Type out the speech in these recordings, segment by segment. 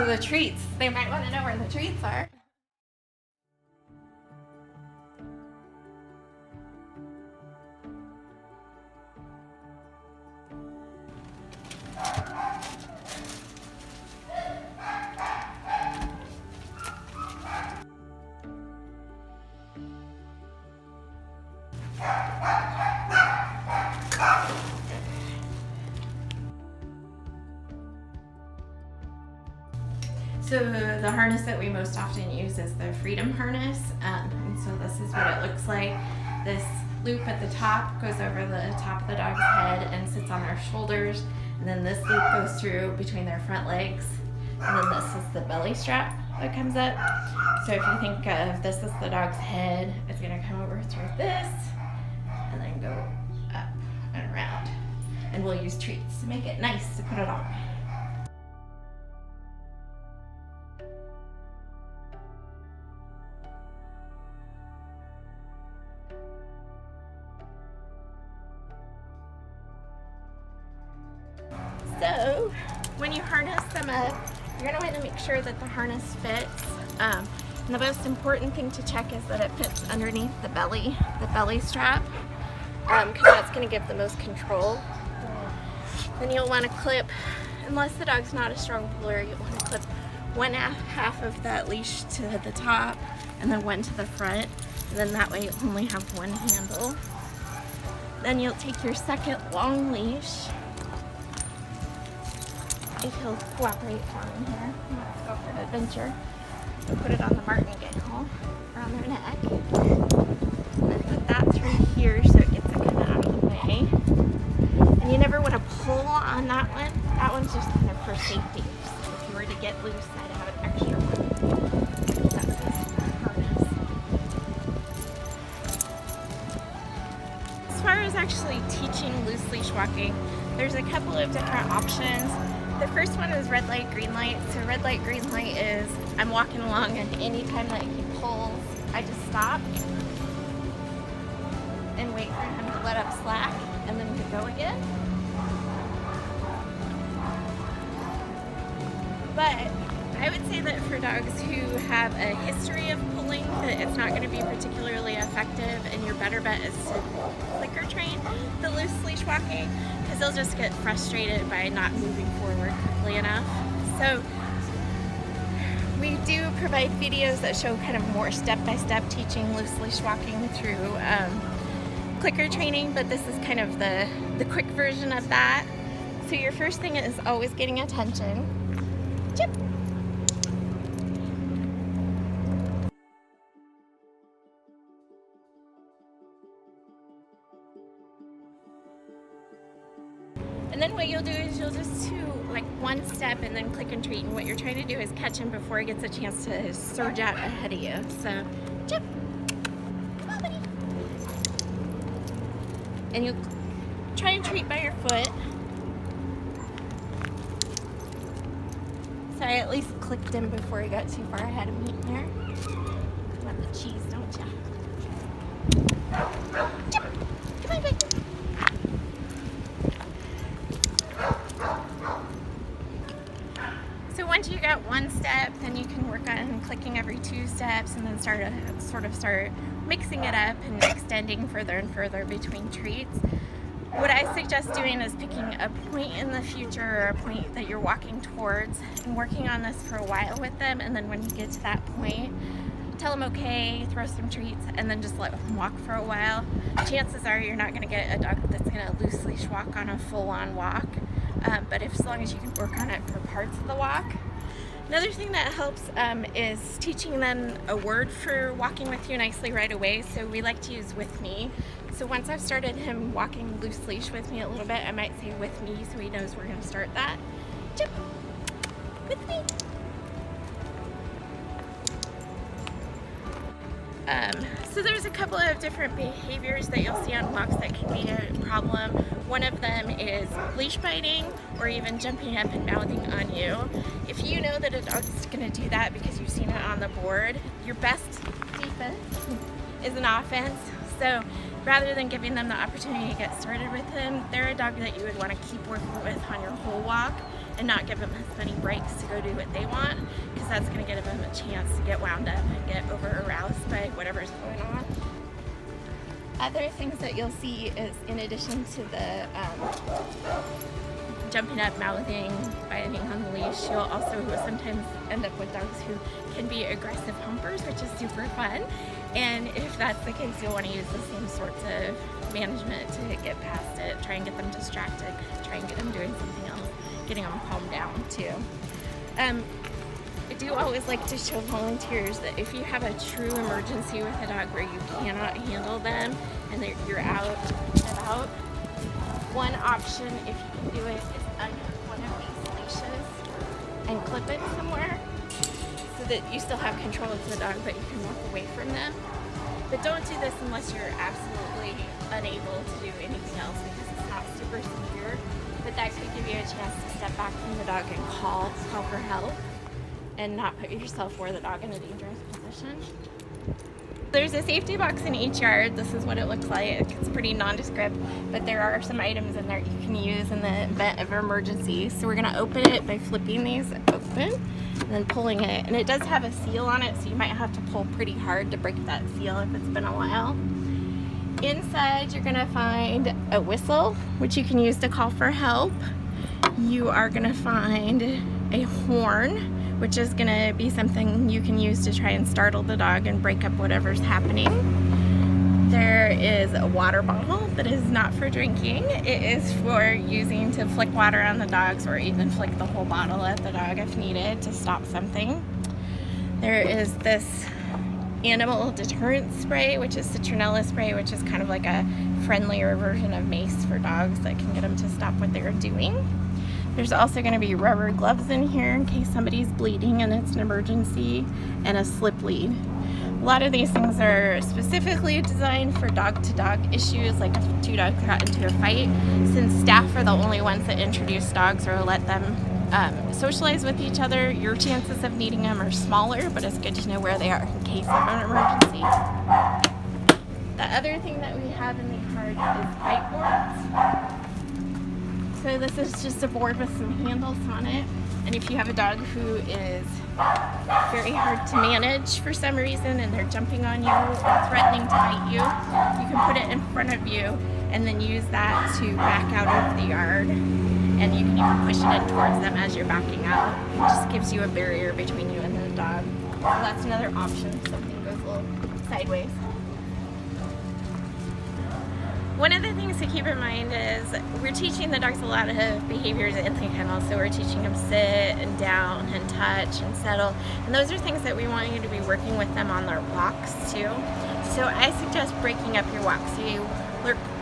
to the treats. They might want to know where the treats are. So the harness that we most often use is the Freedom harness, and so this is what it looks like. This loop at the top goes over the top of the dog's head and sits on their shoulders, and then this loop goes through between their front legs, and then this is the belly strap that comes up. So if you think of this as the dog's head, it's going to come over through this and then go up and around, and we'll use treats to make it nice to put it on. So when you harness them up, you're going to want to make sure that the harness fits. And the most important thing to check is that it fits underneath the belly strap, because that's going to give the most control. Then you'll want to clip, unless the dog's not a strong puller, you'll want to clip one half of that leash to the top and then one to the front. And then that way you'll only have one handle. Then you'll take your second long leash, if he'll cooperate for me here. Let's go for an adventure. We'll put it on the martingale around their neck. And then put that through here so it gets it kind of out of the way. And you never want to pull on that one. That one's just kind of for safety. So if you were to get loose, I'd have an extra one. That's the harness. As far as actually teaching loose leash walking, there's a couple of different options. The first one is red light, green light. So red light, green light is I'm walking along, and anytime that he pulls, I just stop and wait for him to let up slack and then to go again. But I would say that for dogs who have a history of pulling, that it's not going to be particularly effective, and your better bet is to clicker train the loose leash walking, because they'll just get frustrated by not moving forward quickly enough. So we do provide videos that show kind of more step-by-step teaching loose leash walking through clicker training, but this is kind of the quick version of that. So your first thing is always getting attention. Chip. And then what you'll do is you'll just do like one step and then click and treat, and what you're trying to do is catch him before he gets a chance to surge out ahead of you. So, chip, come on, buddy. And you try and treat by your foot. So I at least clicked him before he got too far ahead of me there. You want the cheese, don't you? Chip, come on, buddy. So once you got one step, then you can work on clicking every 2 steps, and then start mixing it up and extending further and further between treats. What I suggest doing is picking a point in the future, or a point that you're walking towards, and working on this for a while with them, and then when you get to that point, tell them okay, throw some treats, and then just let them walk for a while. Chances are you're not going to get a dog that's going to loose leash walk on a full-on walk, but as long as you can work on it for parts of the walk. Another thing that helps is teaching them a word for walking with you nicely right away. So we like to use with me. So once I've started him walking loose leash with me a little bit, I might say with me so he knows we're going to start that. Chip, with me. So there's a couple of different behaviors that you'll see on walks that can be a problem. One of them is leash biting, or even jumping up and mouthing on you. If you know that a dog's going to do that because you've seen it on the board, your best defense is an offense. So rather than giving them the opportunity to get started with him, they're a dog that you would want to keep working with on your whole walk and not give them as many breaks to go do what they want, because that's going to give them a chance to get wound up and get over aroused by whatever's going on. Other things that you'll see is, in addition to the jumping up, mouthing, biting on the leash, you'll also sometimes end up with dogs who can be aggressive humpers, which is super fun. And if that's the case, you'll want to use the same sorts of management to get past it. Try and get them distracted, try and get them doing something else, getting them calmed down too. I do always like to show volunteers that if you have a true emergency with a dog where you cannot handle them and you're out and about, one option, if you can do it, is unhook one of these leashes and clip it somewhere so that you still have control of the dog, but you can walk away from them. But don't do this unless you're absolutely unable to do anything else, because it's not super severe. But that could give you a chance to step back from the dog and call for help and not put yourself or the dog in a dangerous position. There's a safety box in each yard. This is what it looks like. It's pretty nondescript, but there are some items in there you can use in the event of emergency. So we're gonna open it by flipping these open and then pulling it. And it does have a seal on it, so you might have to pull pretty hard to break that seal if it's been a while. Inside, you're gonna find a whistle, which you can use to call for help. You are gonna find a horn, which is gonna be something you can use to try and startle the dog and break up whatever's happening. There is a water bottle that is not for drinking. It is for using to flick water on the dogs, or even flick the whole bottle at the dog if needed to stop something. There is this animal deterrent spray, which is citronella spray, which is kind of like a friendlier version of mace for dogs that can get them to stop what they're doing. There's also going to be rubber gloves in here in case somebody's bleeding and it's an emergency, and a slip lead. A lot of these things are specifically designed for dog-to-dog issues, like if two dogs got into a fight. Since staff are the only ones that introduce dogs or let them socialize with each other, your chances of needing them are smaller, but it's good to know where they are in case of an emergency. The other thing that we have in the cart is fight boards. So this is just a board with some handles on it, and if you have a dog who is very hard to manage for some reason and they're jumping on you or threatening to bite you, you can put it in front of you and then use that to back out of the yard, and you can even push it in towards them as you're backing out. It just gives you a barrier between you and the dog. So that's another option if something goes a little sideways. One of the things to keep in mind is we're teaching the dogs a lot of behaviors in the kennel. So we're teaching them sit and down and touch and settle. And those are things that we want you to be working with them on their walks too. So I suggest breaking up your walks. So you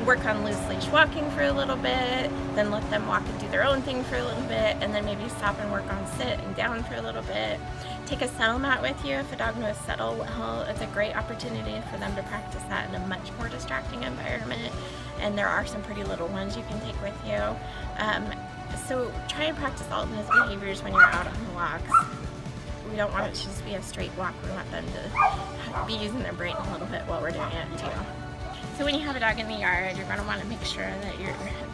work on loose leash walking for a little bit, then let them walk and do their own thing for a little bit, and then maybe stop and work on sit and down for a little bit. Take a settle mat with you. If a dog knows settle well, it's a great opportunity for them to practice that in a much more distracting environment. And there are some pretty little ones you can take with you. So try and practice all of those behaviors when you're out on the walks. We don't want it to just be a straight walk. We want them to be using their brain a little bit while we're doing it too. So when you have a dog in the yard, you're going to want to make sure that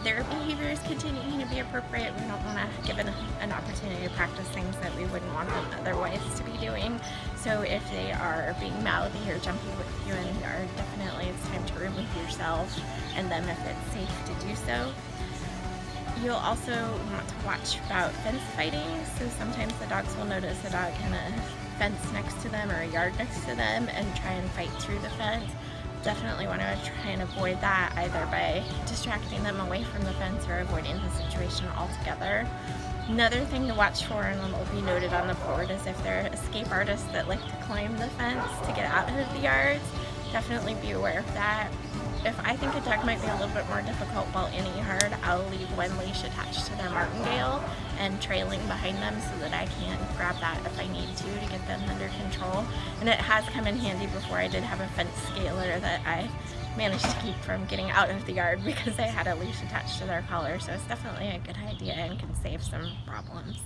their behavior is continuing to be appropriate. We don't want to give an opportunity to practice things that we wouldn't want them otherwise to be doing. So if they are being mouthy or jumping with you in the yard, definitely it's time to remove yourself and them if it's safe to do so. You'll also want to watch about fence fighting. So sometimes the dogs will notice a dog in a fence next to them or a yard next to them and try and fight through the fence. Definitely want to try and avoid that, either by distracting them away from the fence or avoiding the situation altogether. Another thing to watch for, and will be noted on the board, is if there are escape artists that like to climb the fence to get out of the yards. Definitely be aware of that. If I think a dog might be a little bit more difficult while in a yard, I'll leave one leash attached to their martingale and trailing behind them so that I can grab that if I need to get them under control. And it has come in handy before. I did have a fence scaler that I managed to keep from getting out of the yard because I had a leash attached to their collar. So it's definitely a good idea and can save some problems.